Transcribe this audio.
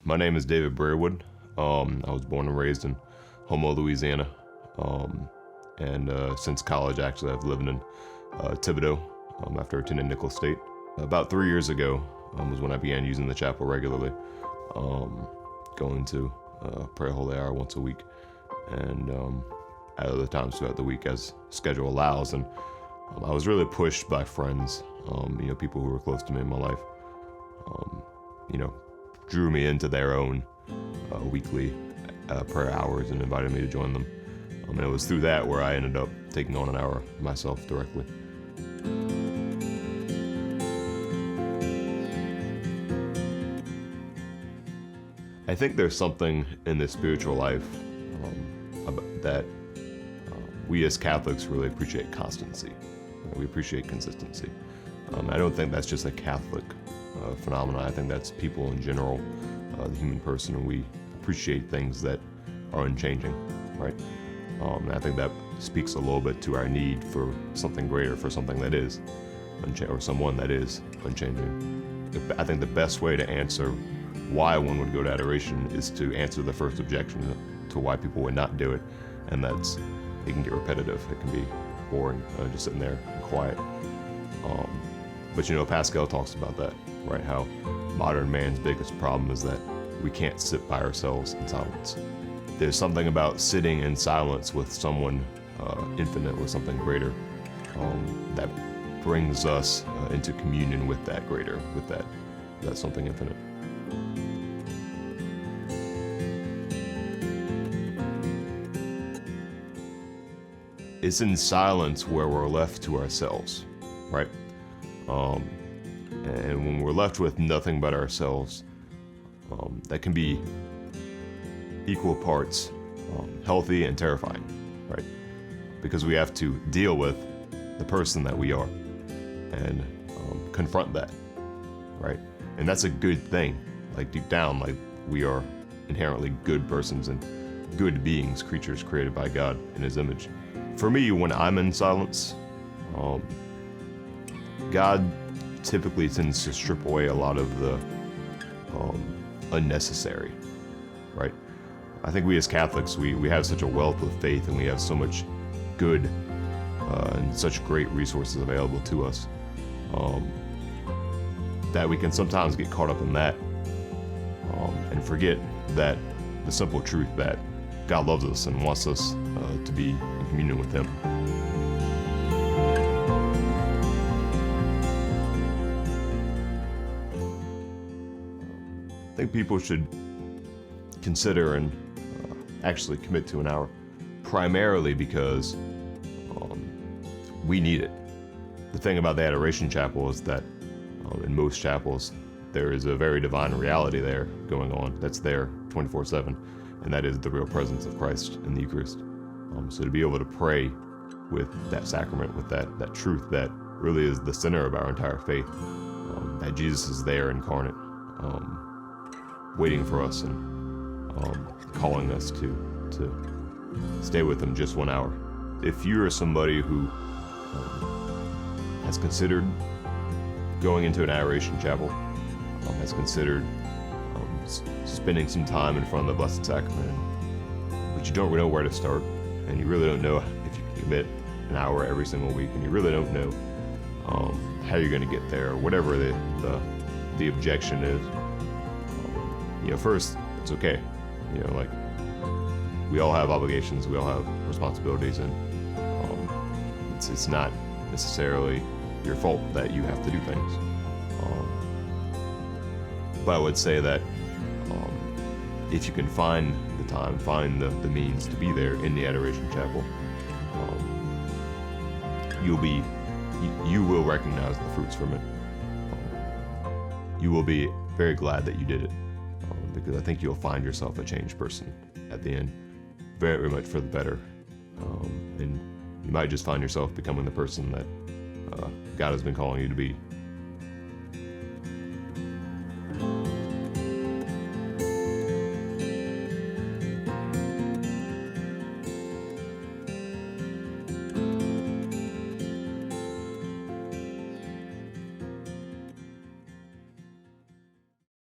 My name is David Brearwood. I was born and raised in Houma, Louisiana. And since college, actually, I've lived in Thibodeau after attending Nicholas State. About 3 years ago was when I began using the chapel regularly, going to pray a holy hour once a week, and at other times throughout the week as schedule allows. And I was really pushed by friends, people who were close to me in my life, drew me into their own weekly prayer hours and invited me to join them. And it was through that where I ended up taking on an hour myself directly. I think there's something in the spiritual life that we as Catholics really appreciate constancy. We appreciate consistency. I don't think that's just a Catholic phenomenon. I think that's people in general, the human person, and we appreciate things that are unchanging, right? And I think that speaks a little bit to our need for something greater, for something that is or someone that is unchanging. I think the best way to answer why one would go to adoration is to answer the first objection to why people would not do it, and that's it can get repetitive. It can be boring, just sitting there and quiet. But Pascal talks about that, right? How modern man's biggest problem is that we can't sit by ourselves in silence. There's something about sitting in silence with someone infinite, with something greater, that brings us into communion with that greater, with that something infinite. It's in silence where we're left to ourselves, right? And when we're left with nothing but ourselves, that can be equal parts healthy and terrifying, right? Because we have to deal with the person that we are and confront that, right? And that's a good thing. Like deep down, like we are inherently good persons and good beings, creatures created by God in His image. For me, when I'm in silence, God typically tends to strip away a lot of the unnecessary, right? I think we as Catholics, we have such a wealth of faith, and we have so much good and such great resources available to us that we can sometimes get caught up in that and forget that the simple truth that God loves us and wants us to be in communion with Him. I think people should consider and actually commit to an hour, primarily because we need it. The thing about the Adoration Chapel is that in most chapels, there is a very divine reality there going on that's there 24/7, and that is the real presence of Christ in the Eucharist. So to be able to pray with that sacrament, with that truth that really is the center of our entire faith, that Jesus is there incarnate, waiting for us and calling us to stay with Him just 1 hour. If you are somebody who has considered going into an Adoration Chapel, has considered spending some time in front of the Blessed Sacrament, but you don't know where to start, and you really don't know if you can commit an hour every single week, and you really don't know how you're going to get there, or whatever the objection is. First, it's okay. Like we all have obligations, we all have responsibilities, and it's not necessarily your fault that you have to do things. But I would say that if you can find the time, find the means to be there in the Adoration Chapel, you will recognize the fruits from it. You will be very glad that you did it, because I think you'll find yourself a changed person at the end, very much for the better. And you might just find yourself becoming the person that God has been calling you to be.